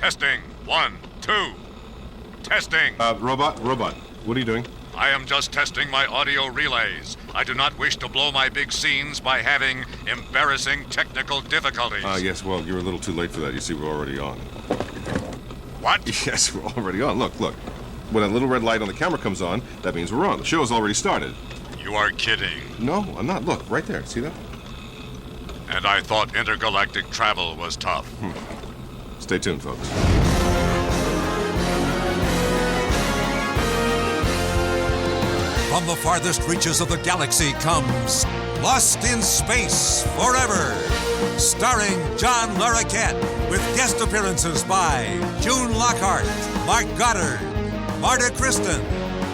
Testing. 1, 2. Testing. Robot, what are you doing? I am just testing my audio relays. I do not wish to blow my big scenes by having embarrassing technical difficulties. Yes, well, you're a little too late for that. You see, we're already on. What? Yes, we're already on. Look. When a little red light on the camera comes on, that means we're on. The show's already started. You are kidding. No, I'm not. Look, right there. See that? And I thought intergalactic travel was tough. Stay tuned, folks. From the farthest reaches of the galaxy comes Lost in Space Forever, starring John Larroquette, with guest appearances by June Lockhart, Mark Goddard, Marta Kristen,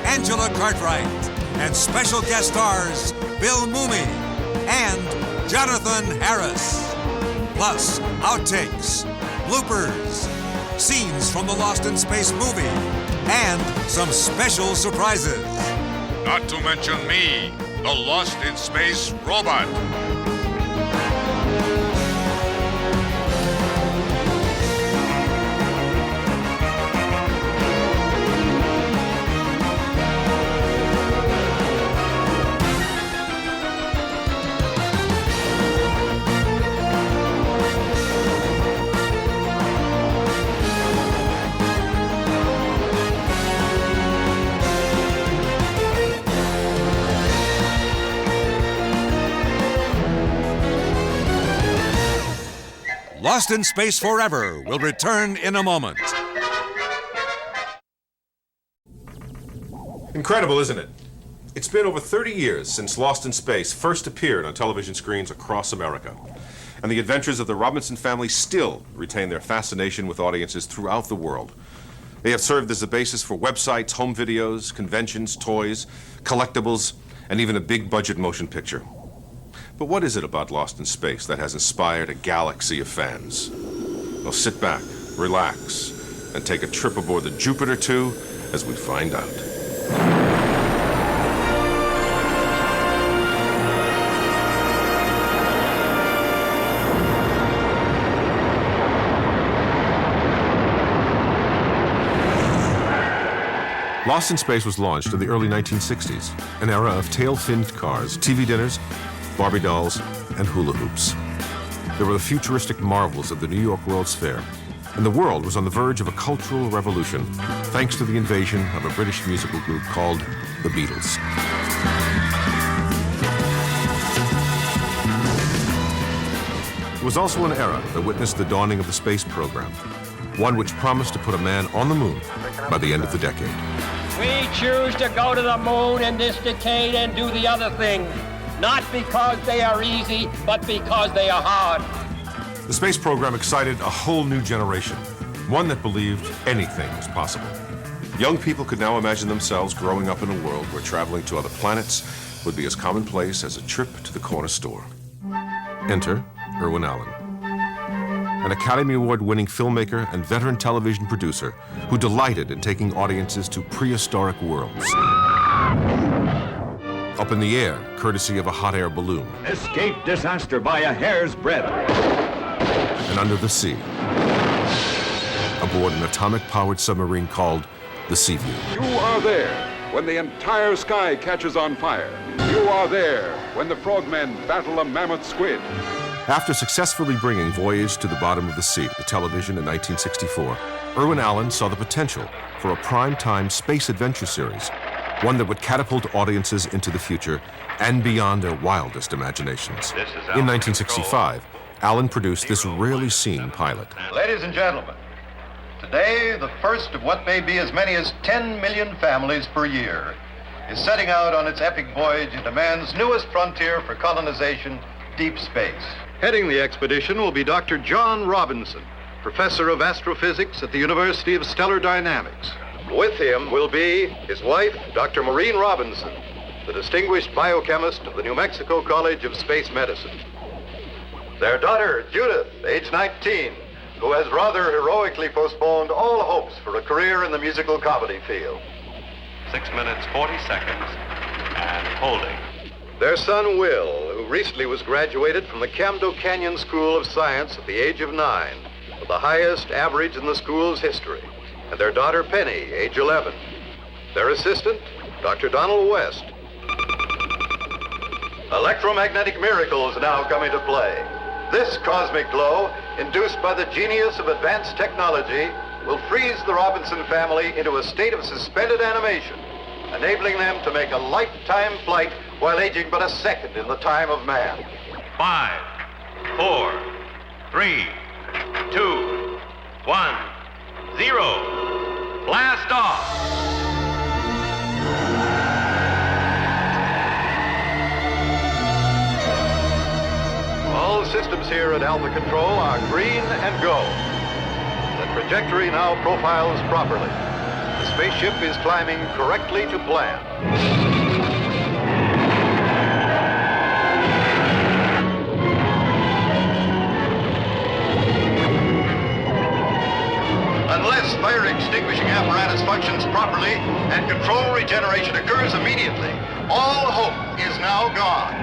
Angela Cartwright, and special guest stars Bill Mumy and Jonathan Harris. Plus, outtakes, bloopers, scenes from the Lost in Space movie, and some special surprises. Not to mention me, the Lost in Space robot. Lost in Space Forever will return in a moment. Incredible, isn't it? It's been over 30 years since Lost in Space first appeared on television screens across America. And the adventures of the Robinson family still retain their fascination with audiences throughout the world. They have served as the basis for websites, home videos, conventions, toys, collectibles, and even a big-budget motion picture. But what is it about Lost in Space that has inspired a galaxy of fans? Well, sit back, relax, and take a trip aboard the Jupiter 2 as we find out. Lost in Space was launched in the early 1960s, an era of tail-finned cars, TV dinners, Barbie dolls, and hula hoops. There were the futuristic marvels of the New York World's Fair, and the world was on the verge of a cultural revolution thanks to the invasion of a British musical group called the Beatles. It was also an era that witnessed the dawning of the space program, one which promised to put a man on the moon by the end of the decade. We choose to go to the moon in this decade and do the other thing. Not because they are easy, but because they are hard. The space program excited a whole new generation, one that believed anything was possible. Young people could now imagine themselves growing up in a world where traveling to other planets would be as commonplace as a trip to the corner store. Enter Irwin Allen, an Academy Award-winning filmmaker and veteran television producer who delighted in taking audiences to prehistoric worlds. Up in the air, courtesy of a hot air balloon. Escape disaster by a hair's breadth. And under the sea, aboard an atomic-powered submarine called the Seaview. You are there when the entire sky catches on fire. You are there when the frogmen battle a mammoth squid. After successfully bringing Voyage to the Bottom of the Sea to television in 1964, Irwin Allen saw the potential for a prime-time space adventure series, one that would catapult audiences into the future and beyond their wildest imaginations. In 1965, Allen produced this rarely seen pilot. Ladies and gentlemen, today the first of what may be as many as 10 million families per year is setting out on its epic voyage into man's newest frontier for colonization, deep space. Heading the expedition will be Dr. John Robinson, professor of astrophysics at the University of Stellar Dynamics. With him will be his wife, Dr. Maureen Robinson, the distinguished biochemist of the New Mexico College of Space Medicine. Their daughter, Judith, age 19, who has rather heroically postponed all hopes for a career in the musical comedy field. 6 minutes, 40 seconds, and holding. Their son, Will, who recently was graduated from the Camdo Canyon School of Science at the age of 9. with the highest average in the school's history, and their daughter Penny, age 11. Their assistant, Dr. Donald West. Electromagnetic miracles now come into play. This cosmic glow, induced by the genius of advanced technology, will freeze the Robinson family into a state of suspended animation, enabling them to make a lifetime flight while aging but a second in the time of man. 5, 4, 3, 2, 1, 0. Blast off! All systems here at Alpha Control are green and go. The trajectory now profiles properly. The spaceship is climbing correctly to plan. Unless fire extinguishing apparatus functions properly and control regeneration occurs immediately, all hope is now gone.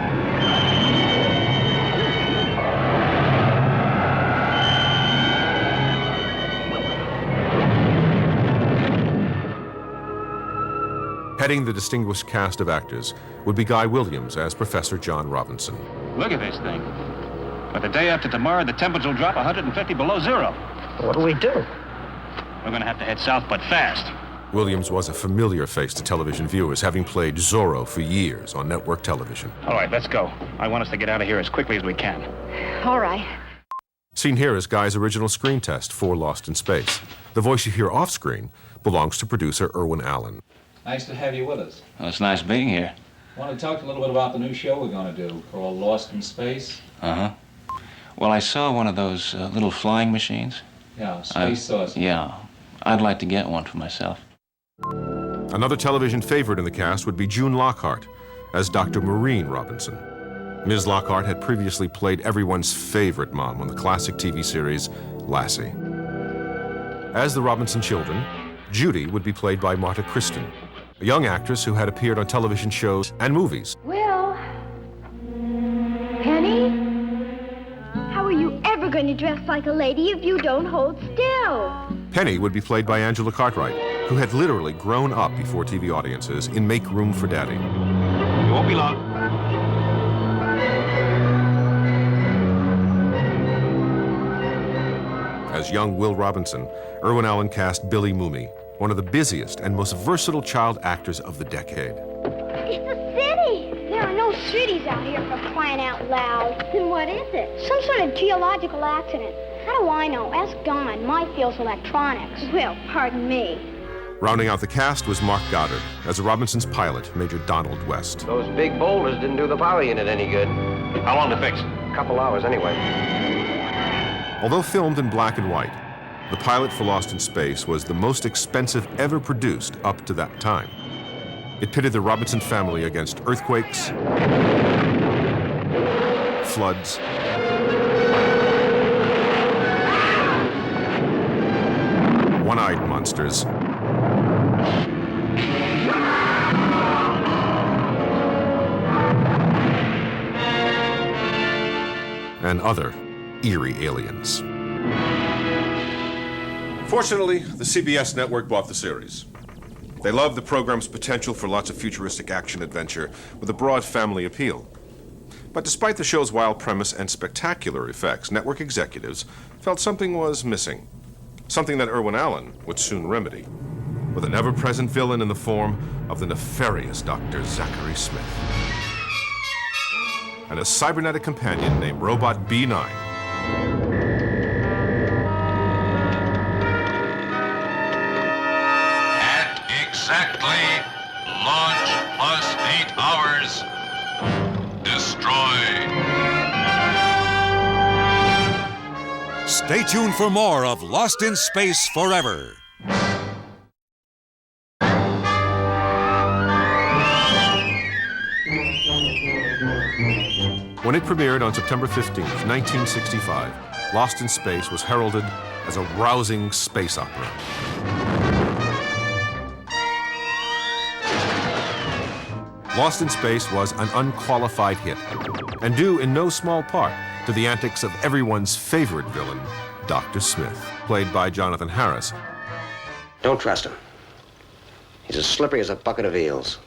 Heading the distinguished cast of actors would be Guy Williams as Professor John Robinson. Look at this thing. But the day after tomorrow, the temperature will drop 150 below zero. What do we do? We're going to have to head south, but fast. Williams was a familiar face to television viewers, having played Zorro for years on network television. All right, let's go. I want us to get out of here as quickly as we can. All right. Seen here is Guy's original screen test for Lost in Space. The voice you hear off-screen belongs to producer Irwin Allen. Nice to have you with us. Well, it's nice being here. Want to talk a little bit about the new show we're going to do called Lost in Space? Uh-huh. Well, I saw one of those little flying machines. Yeah, space saucer. Yeah. I'd like to get one for myself. Another television favorite in the cast would be June Lockhart as Dr. Maureen Robinson. Ms. Lockhart had previously played everyone's favorite mom on the classic TV series Lassie. As the Robinson children, Judy would be played by Marta Kristen, a young actress who had appeared on television shows and movies. Will? Penny? How are you ever going to dress like a lady if you don't hold still? Penny would be played by Angela Cartwright, who had literally grown up before TV audiences in Make Room for Daddy. You won't be long. As young Will Robinson, Irwin Allen cast Billy Mooney, one of the busiest and most versatile child actors of the decade. It's a city. There are no cities out here for crying out loud. Then what is it? Some sort of geological accident. How do I know? Ask Don. My field's electronics. Well, pardon me. Rounding out the cast was Mark Goddard as the Robinsons' pilot, Major Donald West. Those big boulders didn't do the power unit any good. How long to fix? A couple hours anyway. Although filmed in black and white, the pilot for Lost in Space was the most expensive ever produced up to that time. It pitted the Robinson family against earthquakes, floods, one-eyed monsters, and other eerie aliens. Fortunately, the CBS network bought the series. They loved the program's potential for lots of futuristic action-adventure with a broad family appeal. But despite the show's wild premise and spectacular effects, network executives felt something was missing. Something that Irwin Allen would soon remedy, with an ever-present villain in the form of the nefarious Dr. Zachary Smith. And a cybernetic companion named Robot B9. At exactly launch plus 8 hours, destroy. Stay tuned for more of Lost in Space Forever. When it premiered on September 15th, 1965, Lost in Space was heralded as a rousing space opera. Lost in Space was an unqualified hit, and due in no small part to the antics of everyone's favorite villain, Dr. Smith, played by Jonathan Harris. Don't trust him. He's as slippery as a bucket of eels.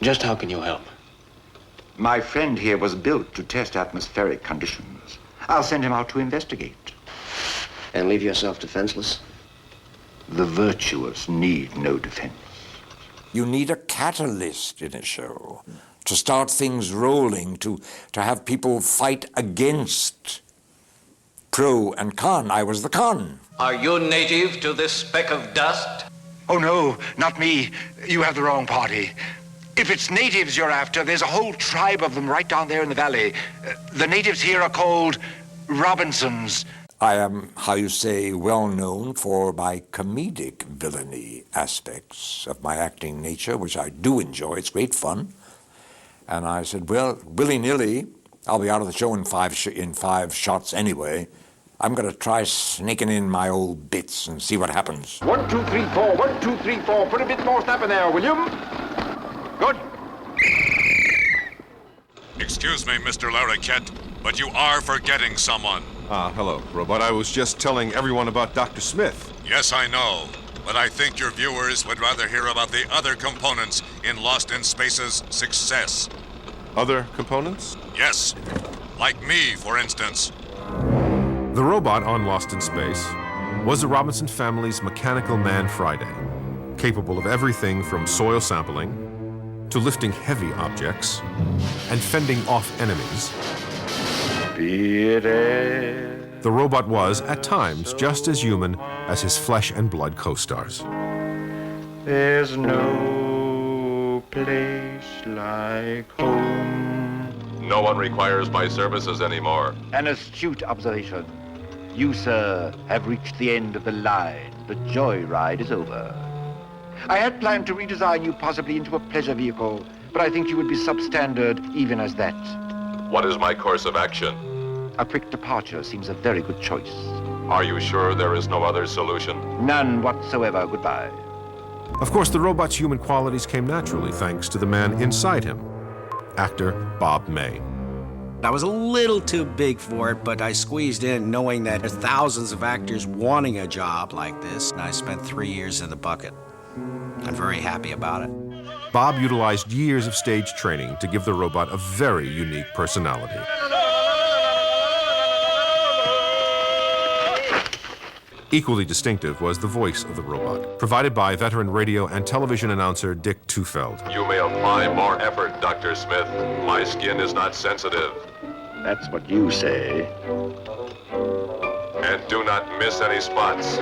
Just how can you help? My friend here was built to test atmospheric conditions. I'll send him out to investigate. And leave yourself defenseless? The virtuous need no defense. You need a catalyst in a show to start things rolling, to have people fight against pro and con. I was the con. Are you native to this speck of dust? Oh, no, not me. You have the wrong party. If it's natives you're after, there's a whole tribe of them right down there in the valley. The natives here are called Robinsons. I am, how you say, well known for my comedic villainy aspects of my acting nature, which I do enjoy. It's great fun. And I said, well, willy-nilly, I'll be out of the show in five shots anyway. I'm going to try sneaking in my old bits and see what happens. 1, 2, 3, 4. 1, 2, 3, 4. Put a bit more snap in there, William. Good. Excuse me, Mr. Larroquette, but you are forgetting someone. Hello, Robot. I was just telling everyone about Dr. Smith. Yes, I know, but I think your viewers would rather hear about the other components in Lost in Space's success. Other components? Yes, like me, for instance. The robot on Lost in Space was the Robinson family's mechanical man Friday, capable of everything from soil sampling to lifting heavy objects and fending off enemies. The robot was, at times, just as human as his flesh and blood co-stars. There's no place like home. No one requires my services anymore. An astute observation. You, sir, have reached the end of the line. The joyride is over. I had planned to redesign you possibly into a pleasure vehicle, but I think you would be substandard even as that. What is my course of action? A quick departure seems a very good choice. Are you sure there is no other solution? None whatsoever. Goodbye. Of course, the robot's human qualities came naturally thanks to the man inside him, actor Bob May. I was a little too big for it, but I squeezed in knowing that there's thousands of actors wanting a job like this, and I spent 3 years in the bucket. I'm very happy about it. Bob utilized years of stage training to give the robot a very unique personality. Equally distinctive was the voice of the robot, provided by veteran radio and television announcer Dick Tufeld. You may apply more effort, Dr. Smith. My skin is not sensitive. That's what you say. And do not miss any spots.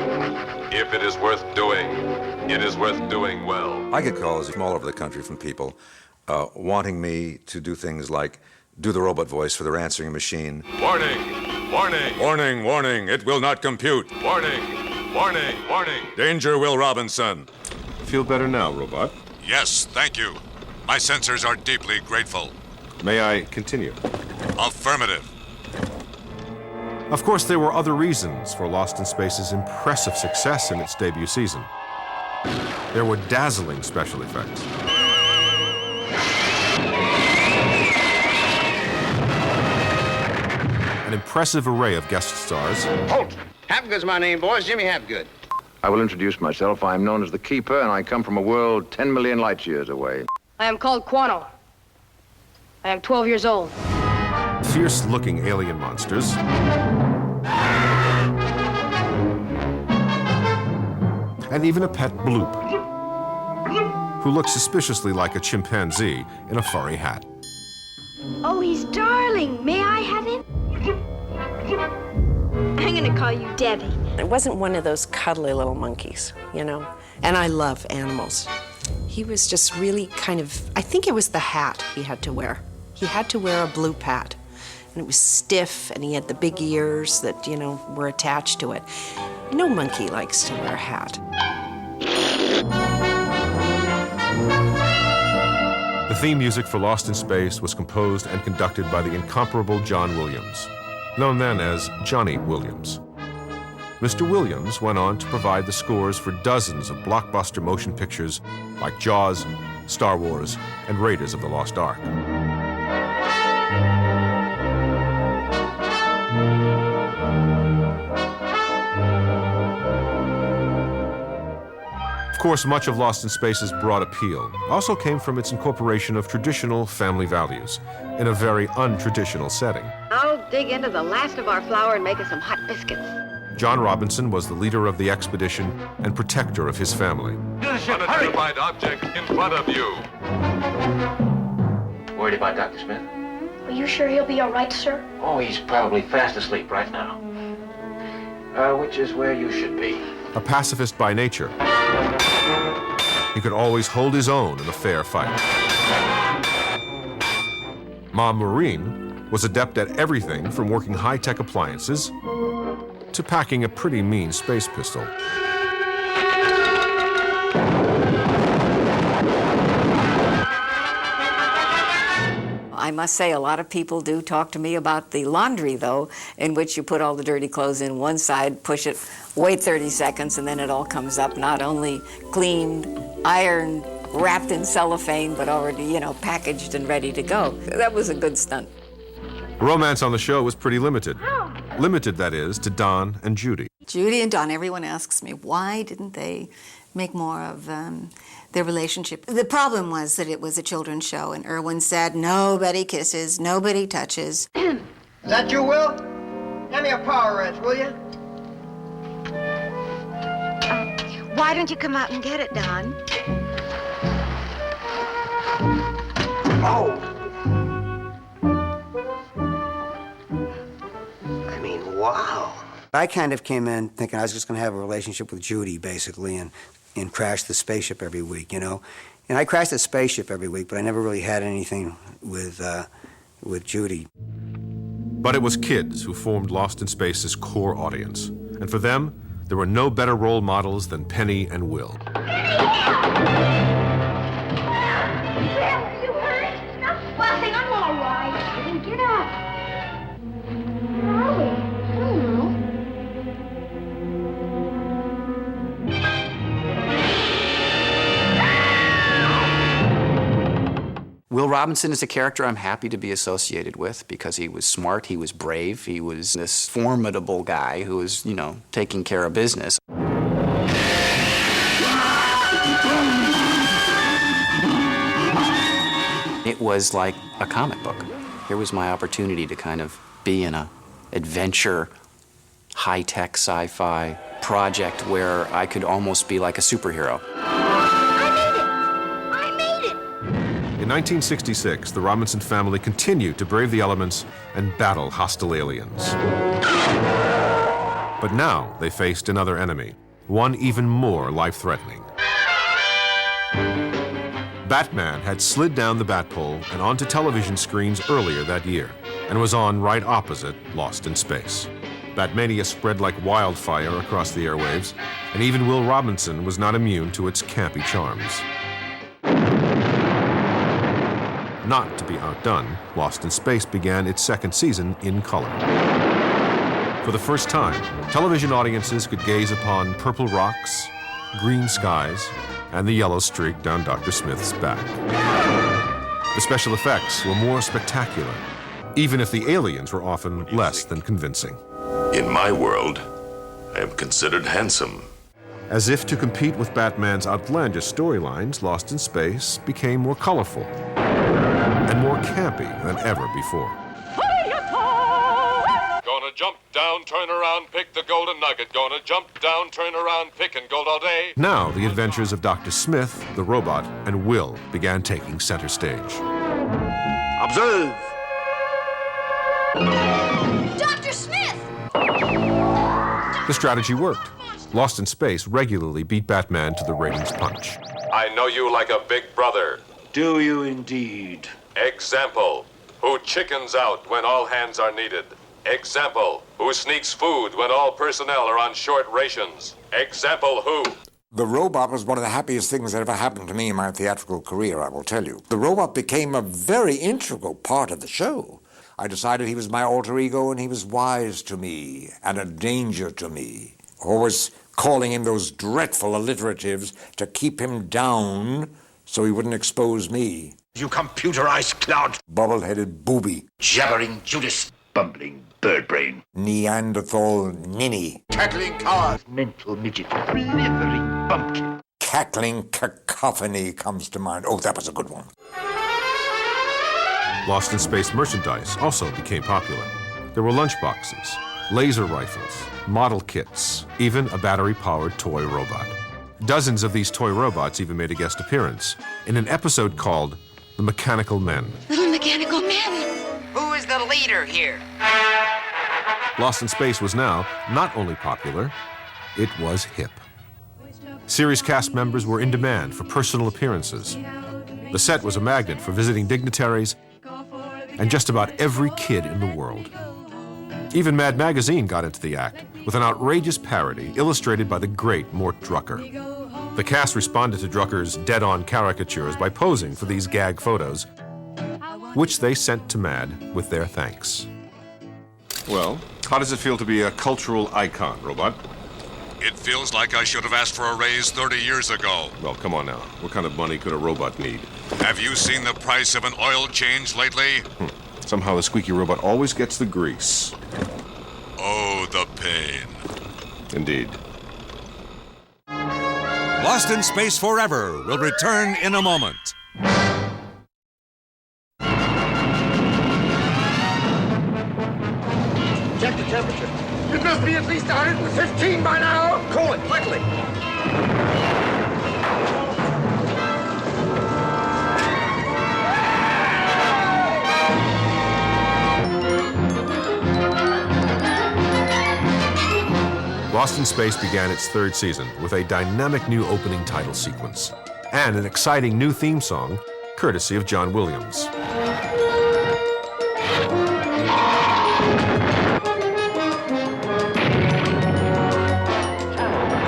If it is worth doing, it is worth doing well. I get calls from all over the country from people wanting me to do things like do the robot voice for their answering machine. Warning! Warning! Warning, warning, it will not compute. Warning! Warning! Warning! Danger, Will Robinson. Feel better now, robot? Yes, thank you. My sensors are deeply grateful. May I continue? Affirmative. Of course, there were other reasons for Lost in Space's impressive success in its debut season. There were dazzling special effects. An impressive array of guest stars. Halt! Hapgood's my name, boys. Jimmy Hapgood. I will introduce myself. I am known as the Keeper, and I come from a world 10 million light years away. I am called Quano. I am 12 years old. Fierce-looking alien monsters. And even a pet bloop, who looks suspiciously like a chimpanzee in a furry hat. Oh, he's darling. May I have him? I'm gonna call you Debbie. It wasn't one of those cuddly little monkeys, you know? And I love animals. He was just really kind of, I think it was the hat he had to wear. He had to wear a blue hat. And it was stiff, and he had the big ears that, you know, were attached to it. No monkey likes to wear a hat. The theme music for Lost in Space was composed and conducted by the incomparable John Williams, known then as Johnny Williams. Mr. Williams went on to provide the scores for dozens of blockbuster motion pictures like Jaws, Star Wars, and Raiders of the Lost Ark. course, much of Lost in Space's broad appeal also came from its incorporation of traditional family values in a very untraditional setting. I'll dig into the last of our flour and make us some hot biscuits. John Robinson was the leader of the expedition and protector of his family. Unidentified object in front of you. Worried about Dr. Smith? Are you sure he'll be all right, sir? Oh, he's probably fast asleep right now. Which is where you should be. A pacifist by nature, he could always hold his own in a fair fight. Mom Maureen was adept at everything from working high-tech appliances to packing a pretty mean space pistol. I must say, a lot of people do talk to me about the laundry, though, in which you put all the dirty clothes in one side, push it, wait 30 seconds, and then it all comes up, not only cleaned, ironed, wrapped in cellophane, but already, packaged and ready to go. That was a good stunt. Romance on the show was pretty limited. Limited, that is, to Don and Judy. Judy and Don, everyone asks me, why didn't they make more of their relationship? The problem was that it was a children's show, and Irwin said, nobody kisses, nobody touches. Is that you, Will? Hand me a power wrench, will you? Why don't you come out and get it, Don? Oh! I mean, wow. I kind of came in thinking I was just going to have a relationship with Judy, basically, and crash the spaceship every week, And I crashed the spaceship every week, but I never really had anything with Judy. But it was kids who formed Lost in Space's core audience. And for them, there were no better role models than Penny and Will. Will, you hurt? Nothing, I'm all right. Get up. Where are we? I don't know. Will Robinson is a character I'm happy to be associated with because he was smart, he was brave, he was this formidable guy who was, taking care of business. It was like a comic book. Here was my opportunity to kind of be in a adventure, high-tech sci-fi project where I could almost be like a superhero. In 1966, the Robinson family continued to brave the elements and battle hostile aliens. But now they faced another enemy, one even more life-threatening. Batman had slid down the Batpole and onto television screens earlier that year, and was on right opposite Lost in Space. Batmania spread like wildfire across the airwaves, and even Will Robinson was not immune to its campy charms. Not to be outdone, Lost in Space began its second season in color. For the first time, television audiences could gaze upon purple rocks, green skies, and the yellow streak down Dr. Smith's back. The special effects were more spectacular, even if the aliens were often less than convincing. In my world, I am considered handsome. As if to compete with Batman's outlandish storylines, Lost in Space became more colorful and more campy than ever before. Gonna jump down, turn around, pick the golden nugget. Gonna jump down, turn around, pick and gold all day. Now, the adventures of Dr. Smith, the robot, and Will began taking center stage. Observe! Dr. Smith! The strategy worked. Lost in Space regularly beat Batman to the ratings punch. I know you like a big brother. Do you indeed? Example, who chickens out when all hands are needed. Example, who sneaks food when all personnel are on short rations. Example, who... The robot was one of the happiest things that ever happened to me in my theatrical career, I will tell you. The robot became a very integral part of the show. I decided he was my alter ego, and he was wise to me and a danger to me. Always calling him those dreadful alliteratives to keep him down so he wouldn't expose me. You computerized cloud. Bubble-headed booby. Jabbering Judas. Bumbling bird brain. Neanderthal ninny. Tackling cars. Mental midget. Slithering bumpkin. cackling cacophony comes to mind. Oh, that was a good one. Lost in Space merchandise also became popular. There were lunchboxes, laser rifles, model kits, even a battery-powered toy robot. Dozens of these toy robots even made a guest appearance in an episode called The Mechanical Men. Little mechanical men. Who is the leader here? Lost in Space was now not only popular, it was hip. Series cast members were in demand for personal appearances. The set was a magnet for visiting dignitaries and just about every kid in the world. Even Mad Magazine got into the act with an outrageous parody illustrated by the great Mort Drucker. The cast responded to Drucker's dead-on caricatures by posing for these gag photos, which they sent to Mad with their thanks. Well, how does it feel to be a cultural icon, Robot? It feels like I should have asked for a raise 30 years ago. Well, come on now. What kind of money could a robot need? Have you seen the price of an oil change lately? Somehow the squeaky robot always gets the grease. Oh, the pain. Indeed. Lost in Space Forever will return in a moment. Check the temperature. It must be at least 115 by now. Cool it, quickly. Lost in Space began its third season with a dynamic new opening title sequence and an exciting new theme song, courtesy of John Williams.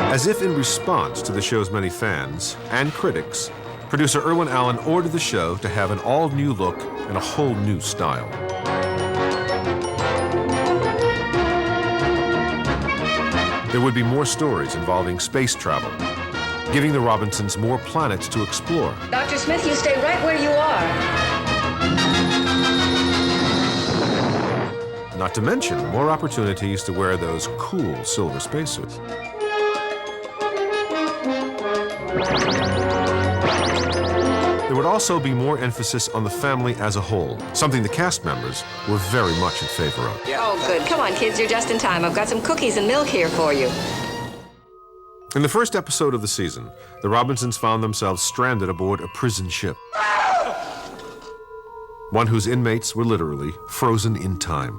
As if in response to the show's many fans and critics, producer Irwin Allen ordered the show to have an all-new look and a whole new style. There would be more stories involving space travel, giving the Robinsons more planets to explore. Dr. Smith, you stay right where you are. Not to mention more opportunities to wear those cool silver spacesuits. There would also be more emphasis on the family as a whole, something the cast members were very much in favor of. Oh, good. Come on, kids, you're just in time. I've got some cookies and milk here for you. In the first episode of the season, the Robinsons found themselves stranded aboard a prison ship. One whose inmates were literally frozen in time.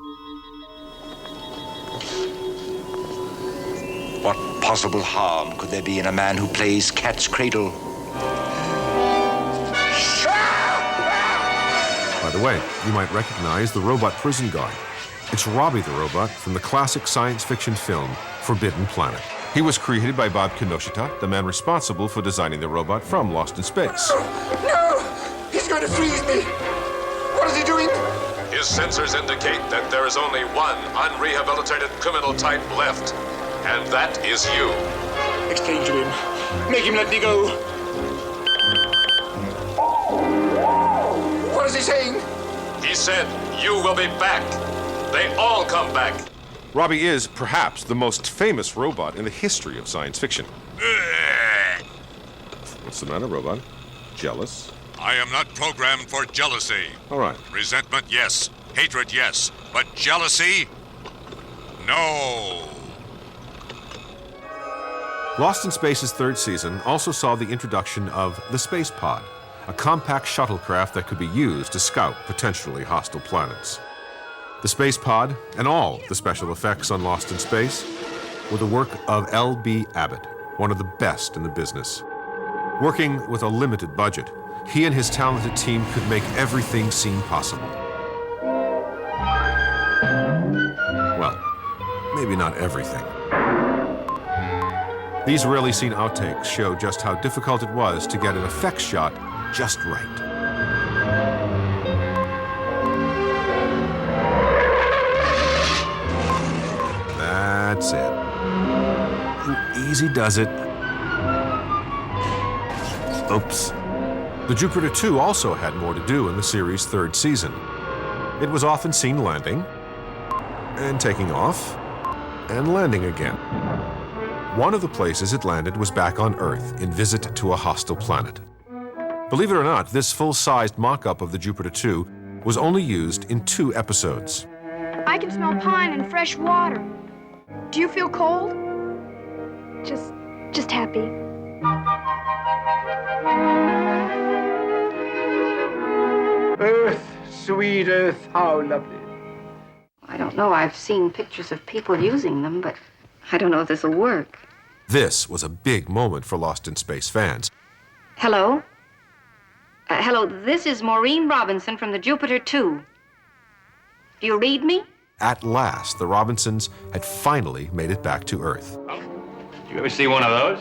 What possible harm could there be in a man who plays cat's cradle? By the way, you might recognize the robot prison guard. It's Robbie the Robot from the classic science fiction film Forbidden Planet. He was created by Bob Kinoshita, the man responsible for designing the robot from Lost in Space. No! He's going to freeze me! What is he doing? His sensors indicate that there is only one unrehabilitated criminal type left, and that is you. Explain to him. Make him let me go. What is he saying? He said, you will be back. They all come back. Robbie is, perhaps, the most famous robot in the history of science fiction. What's the matter, Robot? Jealous? I am not programmed for jealousy. All right. Resentment, yes. Hatred, yes. But jealousy? No. Lost in Space's third season also saw the introduction of the Space Pod, a compact shuttlecraft that could be used to scout potentially hostile planets. The Space Pod and all the special effects on Lost in Space were the work of L.B. Abbott, one of the best in the business. Working with a limited budget, he and his talented team could make everything seem possible. Well, maybe not everything. These rarely seen outtakes show just how difficult it was to get an effects shot just right. That's it. Easy does it. Oops. The Jupiter 2 also had more to do in the series' third season. It was often seen landing, and taking off, and landing again. One of the places it landed was back on Earth in Visit to a Hostile Planet. Believe it or not, this full-sized mock-up of the Jupiter 2 was only used in 2 episodes. I can smell pine and fresh water. Do you feel cold? Just happy. Earth, sweet Earth, how lovely. I don't know. I've seen pictures of people using them, but I don't know if this will work. This was a big moment for Lost in Space fans. Hello? Hello, this is Maureen Robinson from the Jupiter 2. Do you read me? At last, the Robinsons had finally made it back to Earth. You ever see one of those?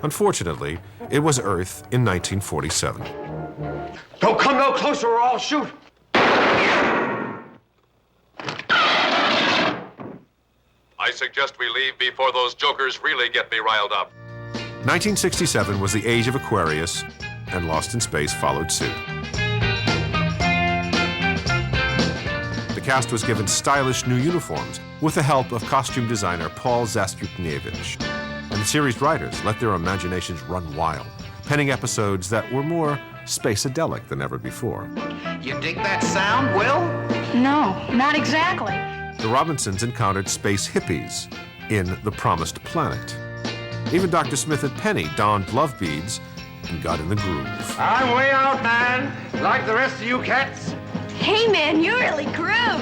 Unfortunately, it was Earth in 1947. Don't come no closer or I'll shoot. I suggest we leave before those jokers really get me riled up. 1967 was the age of Aquarius, and Lost in Space followed suit. The cast was given stylish new uniforms with the help of costume designer Paul Zastrupnievich. And the series writers let their imaginations run wild, penning episodes that were more space-adelic than ever before. You dig that sound, Will? No, not exactly. The Robinsons encountered space hippies in The Promised Planet. Even Dr. Smith and Penny donned love beads and got in the groove. I'm way out, man. Like the rest of you cats. Hey, man, you really grew.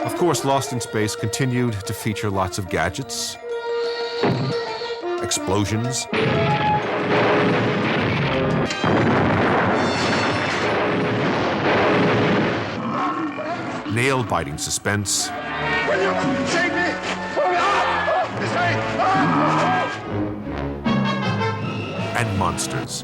Of course, Lost in Space continued to feature lots of gadgets, explosions, nail-biting suspense, Will you save me? This way. and monsters.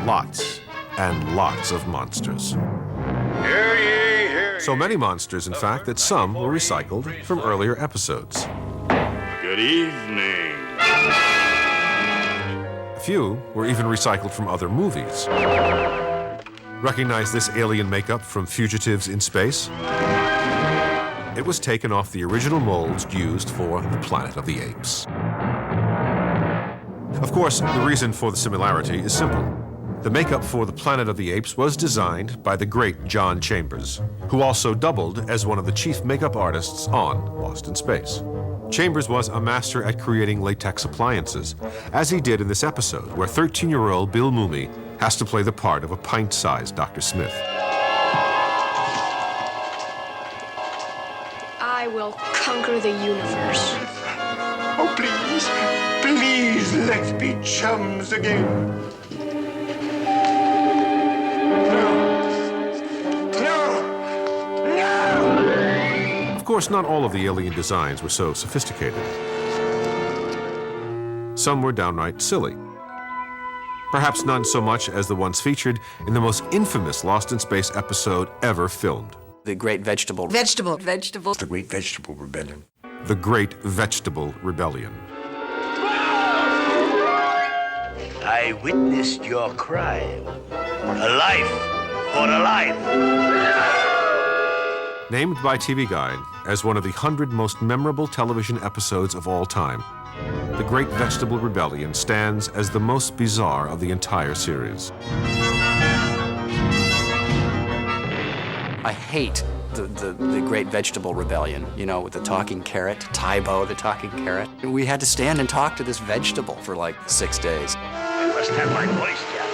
Lots and lots of monsters. Hear ye, hear ye. So many monsters, in fact, that some were recycled from earlier episodes. Good evening. A few were even recycled from other movies. Recognize this alien makeup from Fugitives in Space? It was taken off the original molds used for the Planet of the Apes. Of course, the reason for the similarity is simple. The makeup for the Planet of the Apes was designed by the great John Chambers, who also doubled as one of the chief makeup artists on Lost in Space. Chambers was a master at creating latex appliances, as he did in this episode, where 13-year-old Bill Mumy has to play the part of a pint-sized Dr. Smith. I will conquer the universe. Oh, please, please, let's be chums again. Of course, not all of the alien designs were so sophisticated. Some were downright silly. Perhaps none so much as the ones featured in the most infamous Lost in Space episode ever filmed. The Great Vegetable. Vegetable. The Great Vegetable Rebellion. The Great Vegetable Rebellion. I witnessed your crime. A life for a life. Named by TV Guide as one of the 100 most memorable television episodes of all time, The Great Vegetable Rebellion stands as the most bizarre of the entire series. I hate the Great Vegetable Rebellion, you know, with the talking carrot, Tybo, the talking carrot. We had to stand and talk to this vegetable for like 6 days. I must have my voice, Jack.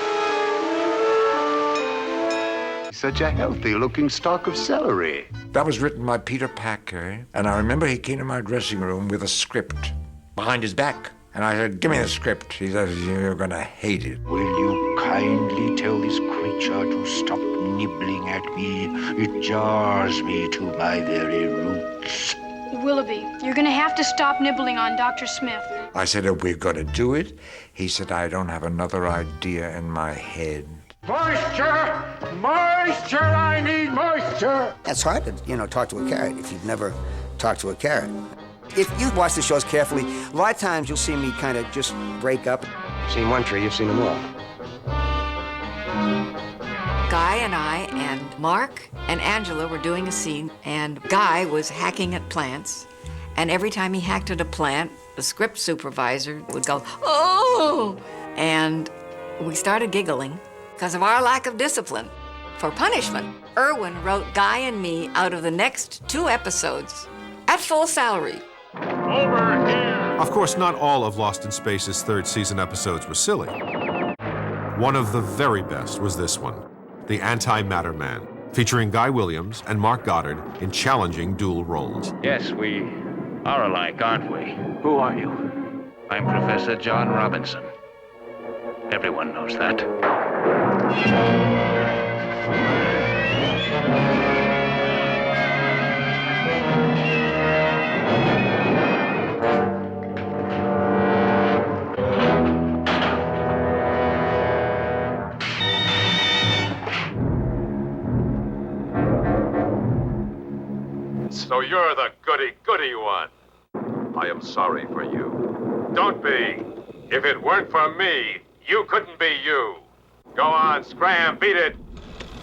Such a healthy-looking stalk of celery. That was written by Peter Packer, and I remember he came to my dressing room with a script behind his back. And I said, give me the script. He says, you're gonna hate it. Will you kindly tell this creature to stop nibbling at me? It jars me to my very roots. Willoughby, you're gonna have to stop nibbling on Dr. Smith. I said, are we gonna do it? He said, I don't have another idea in my head. Moisture! Moisture! I need moisture! It's hard to, talk to a carrot if you've never talked to a carrot. If you watch the shows carefully, a lot of times you'll see me kind of just break up. Seen one tree, you've seen them all. Guy and I and Mark and Angela were doing a scene, and Guy was hacking at plants, and every time he hacked at a plant, the script supervisor would go, "Oh!" And we started giggling because of our lack of discipline. For punishment, Irwin wrote Guy and me out of the next 2 episodes at full salary. Of course, not all of Lost in Space's 3rd season episodes were silly. One of the very best was this one, The Antimatter Man, featuring Guy Williams and Mark Goddard in challenging dual roles. Yes, we are alike, aren't we? Who are you? I'm Professor John Robinson. Everyone knows that. So you're the goody-goody one. I am sorry for you. Don't be. If it weren't for me, you couldn't be you. Go on, scram, beat it.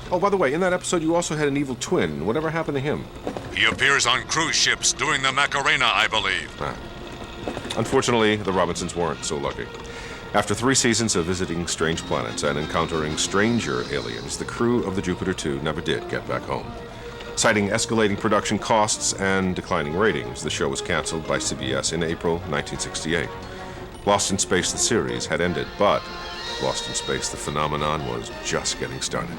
Oh, by the way, in that episode, you also had an evil twin. Whatever happened to him? He appears on cruise ships doing the Macarena, I believe. Unfortunately, the Robinsons weren't so lucky. After 3 seasons of visiting strange planets and encountering stranger aliens, the crew of the Jupiter 2 never did get back home. Citing escalating production costs and declining ratings, the show was canceled by CBS in April 1968. Lost in Space, the series, had ended, but Lost in Space, the phenomenon, was just getting started.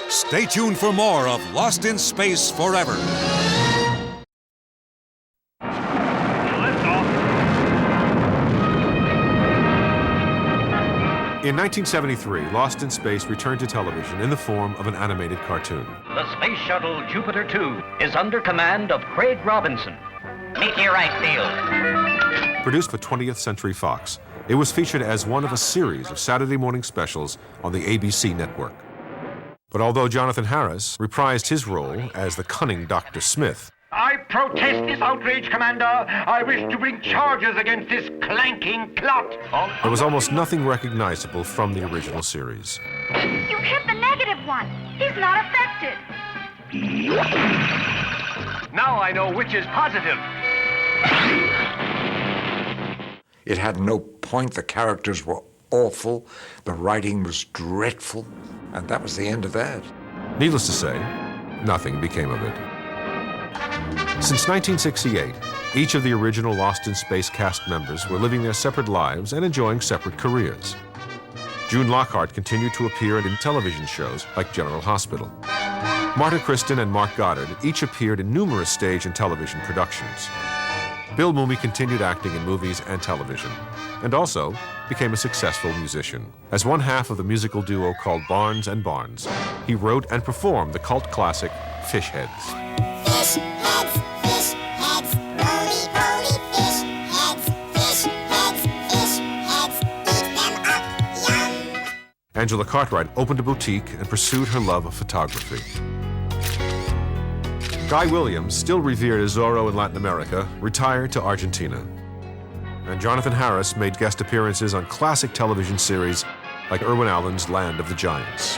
Stay tuned for more of Lost in Space Forever. In 1973, Lost in Space returned to television in the form of an animated cartoon. The Space Shuttle Jupiter 2 is under command of Craig Robinson. Meet you right field. Produced for 20th Century Fox, it was featured as one of a series of Saturday morning specials on the ABC network. But although Jonathan Harris reprised his role as the cunning Dr. Smith, I protest this outrage, Commander. I wish to bring charges against this clanking clot. there was almost nothing recognizable from the original series. You hit the negative one. He's not affected. Now I know which is positive. It had no point. The characters were awful. The writing was dreadful. And that was the end of that. Needless to say, nothing became of it. Since 1968, each of the original Lost in Space cast members were living their separate lives and enjoying separate careers. June Lockhart continued to appear in television shows like General Hospital. Marta Kristen and Mark Goddard each appeared in numerous stage and television productions. Bill Mumy continued acting in movies and television, and also became a successful musician. As one half of the musical duo called Barnes and Barnes, he wrote and performed the cult classic Fish Heads. Fish heads, fish heads, roly, roly, fish heads, fish heads, fish heads, eat them up, yum. Angela Cartwright opened a boutique and pursued her love of photography. Guy Williams, still revered as Zorro in Latin America, retired to Argentina. And Jonathan Harris made guest appearances on classic television series like Irwin Allen's Land of the Giants.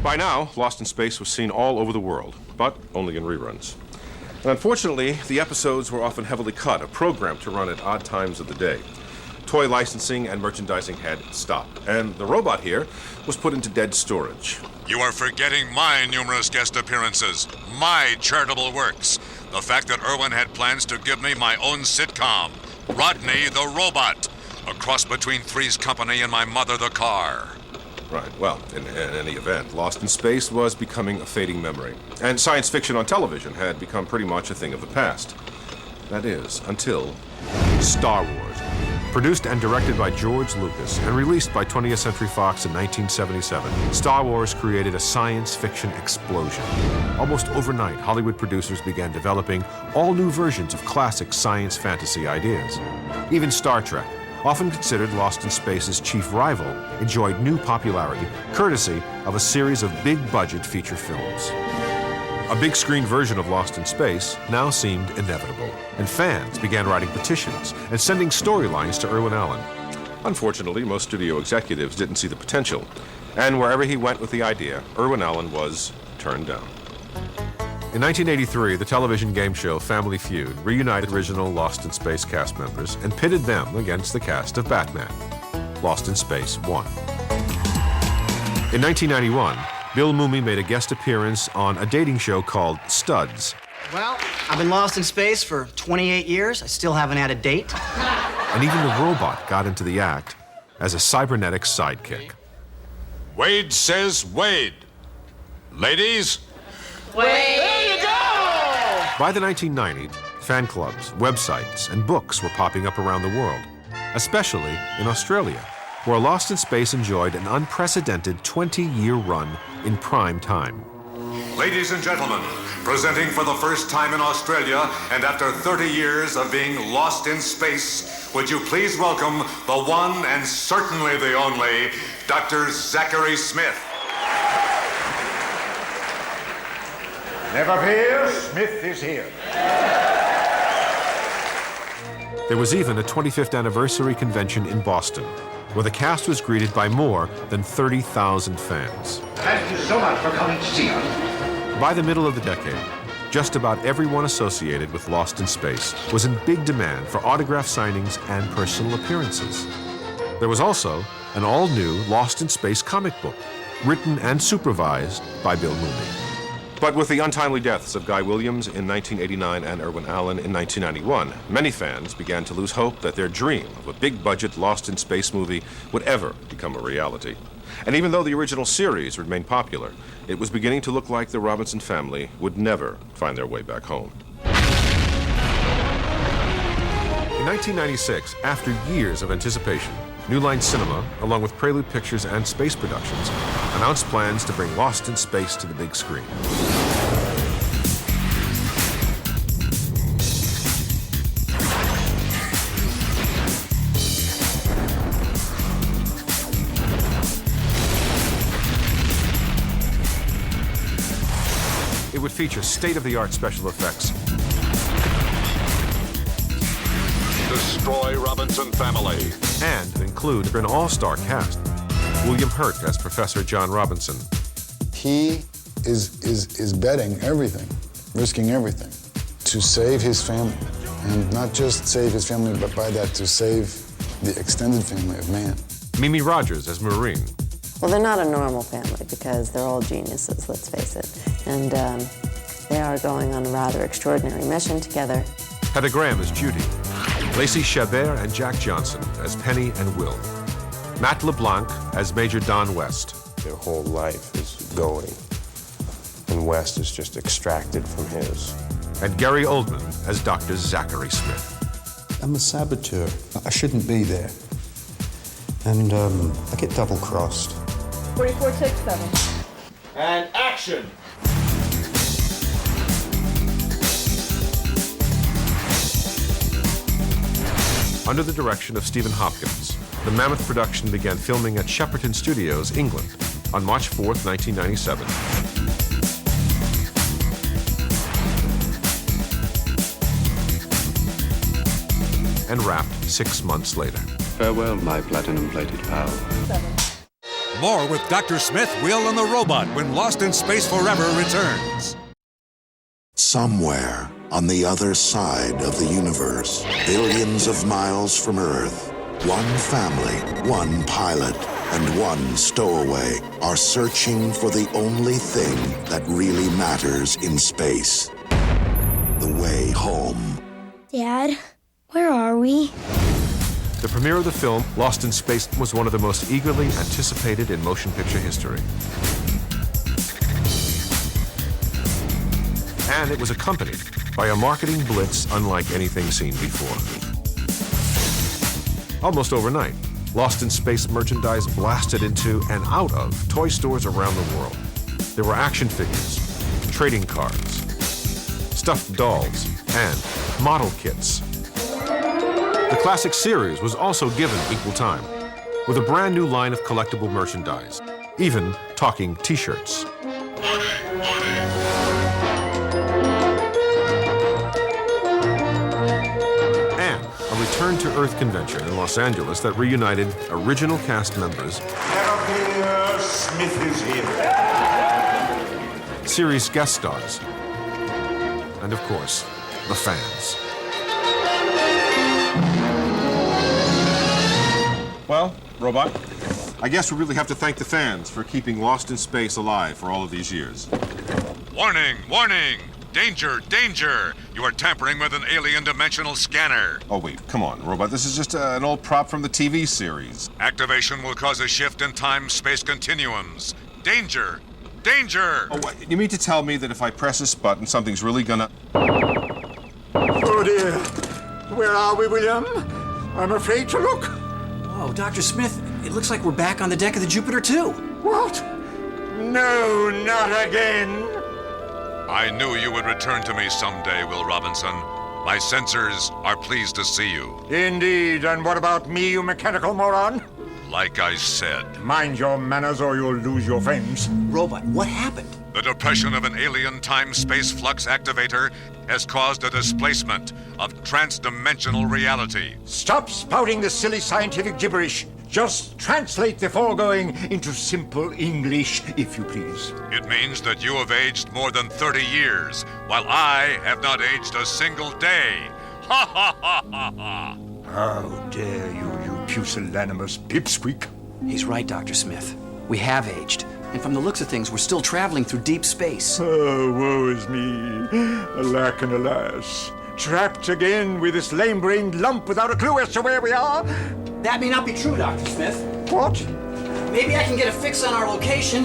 By now, Lost in Space was seen all over the world, but only in reruns. And unfortunately, the episodes were often heavily cut, a program to run at odd times of the day. Toy licensing and merchandising had stopped, and the robot here was put into dead storage. You are forgetting my numerous guest appearances, my charitable works. The fact that Irwin had plans to give me my own sitcom, Rodney the Robot, a cross between Three's Company and My Mother the Car. Right, well, in any event, Lost in Space was becoming a fading memory, and science fiction on television had become pretty much a thing of the past. That is, until Star Wars. Produced and directed by George Lucas and released by 20th Century Fox in 1977, Star Wars created a science fiction explosion. Almost overnight, Hollywood producers began developing all new versions of classic science fantasy ideas. Even Star Trek, often considered Lost in Space's chief rival, enjoyed new popularity courtesy of a series of big-budget feature films. A big screen version of Lost in Space now seemed inevitable, and fans began writing petitions and sending storylines to Irwin Allen. Unfortunately, most studio executives didn't see the potential, and wherever he went with the idea, Irwin Allen was turned down. In 1983, the television game show Family Feud reunited original Lost in Space cast members and pitted them against the cast of Batman. Lost in Space won. In 1991, Bill Mumy made a guest appearance on a dating show called Studs. Well, I've been lost in space for 28 years. I still haven't had a date. And even the robot got into the act as a cybernetic sidekick. Wade says Wade. Ladies? Wade! There you go! By the 1990s, fan clubs, websites, and books were popping up around the world, especially in Australia, where Lost in Space enjoyed an unprecedented 20-year run in prime time. Ladies and gentlemen, presenting for the first time in Australia and after 30 years of being lost in space, would you please welcome the one and certainly the only Dr. Zachary Smith. Never fear, Smith is here. There was even a 25th anniversary convention in Boston, where the cast was greeted by more than 30,000 fans. Thank you so much for coming to see us. By the middle of the decade, just about everyone associated with Lost in Space was in big demand for autograph signings and personal appearances. There was also an all-new Lost in Space comic book, written and supervised by Bill Mumy. But with the untimely deaths of Guy Williams in 1989 and Irwin Allen in 1991, many fans began to lose hope that their dream of a big-budget Lost in Space movie would ever become a reality. And even though the original series remained popular, it was beginning to look like the Robinson family would never find their way back home. In 1996, after years of anticipation, New Line Cinema, along with Prelude Pictures and Space Productions, announced plans to bring Lost in Space to the big screen. It would feature state-of-the-art special effects, Destroy Robinson family, and include an all-star cast. William Hurt as Professor John Robinson. He is betting everything, risking everything, to save his family. And not just save his family, but by that to save the extended family of man. Mimi Rogers as Maureen. Well, they're not a normal family because they're all geniuses, let's face it. And they are going on a rather extraordinary mission together. Hedda Graham as Judy. Lacey Chabert and Jack Johnson as Penny and Will. Matt LeBlanc as Major Don West. Their whole life is going, and West is just extracted from his. And Gary Oldman as Dr. Zachary Smith. I'm a saboteur. I shouldn't be there. And I get double-crossed. 4467. And action! Under the direction of Stephen Hopkins, the Mammoth production began filming at Shepperton Studios, England, on March 4th, 1997. And wrapped 6 months later. Farewell, my platinum-plated pal. More with Dr. Smith, Will, and the Robot when Lost in Space Forever returns. Somewhere on the other side of the universe, billions of miles from Earth, one family, one pilot, and one stowaway are searching for the only thing that really matters in space. The way home. Dad, where are we? The premiere of the film, Lost in Space, was one of the most eagerly anticipated in motion picture history. And it was accompanied by a marketing blitz unlike anything seen before. Almost overnight, Lost in Space merchandise blasted into and out of toy stores around the world. There were action figures, trading cards, stuffed dolls, and model kits. The classic series was also given equal time, with a brand new line of collectible merchandise, even talking t-shirts. Return to Earth convention in Los Angeles that reunited original cast members, Smith is here. series guest stars, and of course, the fans. Well, Robot, I guess we really have to thank the fans for keeping Lost in Space alive for all of these years. Warning, warning! Danger, danger! You are tampering with an alien dimensional scanner. Oh, wait, come on, Robot. This is just an old prop from the TV series. Activation will cause a shift in time-space continuums. Danger! Danger! Oh, you mean to tell me that if I press this button, something's really gonna... Oh, dear. Where are we, William? I'm afraid to look. Oh, Dr. Smith, it looks like we're back on the deck of the Jupiter 2. What? No, not again. I knew you would return to me someday, Will Robinson. My sensors are pleased to see you. Indeed, and what about me, you mechanical moron? Like I said. Mind your manners or you'll lose your friends. Robot, what happened? The depression of an alien time-space flux activator has caused a displacement of trans-dimensional reality. Stop spouting the silly scientific gibberish. Just translate the foregoing into simple English, if you please. It means that you have aged more than 30 years, while I have not aged a single day. Ha ha ha ha ha! How dare you pusillanimous pipsqueak. He's right, Dr. Smith. We have aged. And from the looks of things, we're still traveling through deep space. Oh, woe is me. Alack and alas. Trapped again with this lame-brained lump without a clue as to where we are. That may not be true, Dr. Smith. What? Maybe I can get a fix on our location.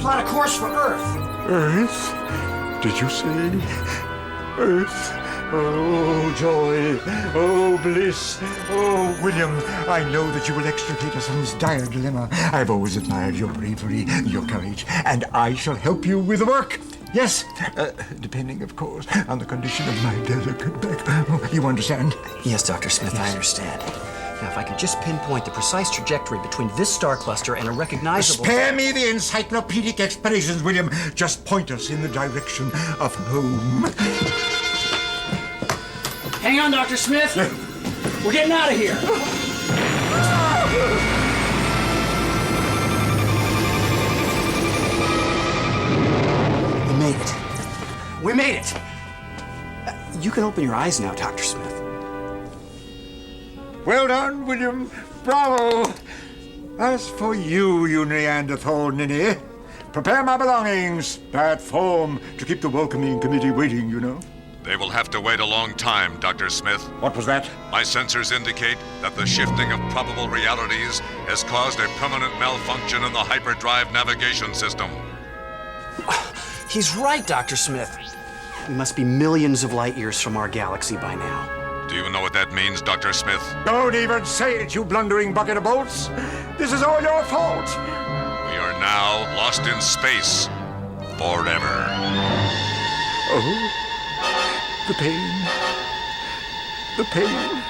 Plot a course for Earth. Earth? Did you say? Earth? Oh, joy. Oh, bliss. Oh, William, I know that you will extricate us from this dire dilemma. I've always admired your bravery, your courage, and I shall help you with the work. Yes, depending, of course, on the condition of my delicate back. Oh, you understand? Yes, Dr. Smith, I understand. Now, if I could just pinpoint the precise trajectory between this star cluster and a recognizable... Spare me the encyclopedic explanations, William. Just point us in the direction of home. Hang on, Dr. Smith. We're getting out of here. We made it. We made it. You can open your eyes now, Dr. Smith. Well done, William. Bravo. As for you, you Neanderthal ninny, prepare my belongings. Bad form to keep the welcoming committee waiting, you know. They will have to wait a long time, Dr. Smith. What was that? My sensors indicate that the shifting of probable realities has caused a permanent malfunction in the hyperdrive navigation system. He's right, Dr. Smith. We must be millions of light years from our galaxy by now. Do you know what that means, Dr. Smith? Don't even say it, you blundering bucket of bolts. This is all your fault. We are now lost in space forever. Oh, the pain. The pain.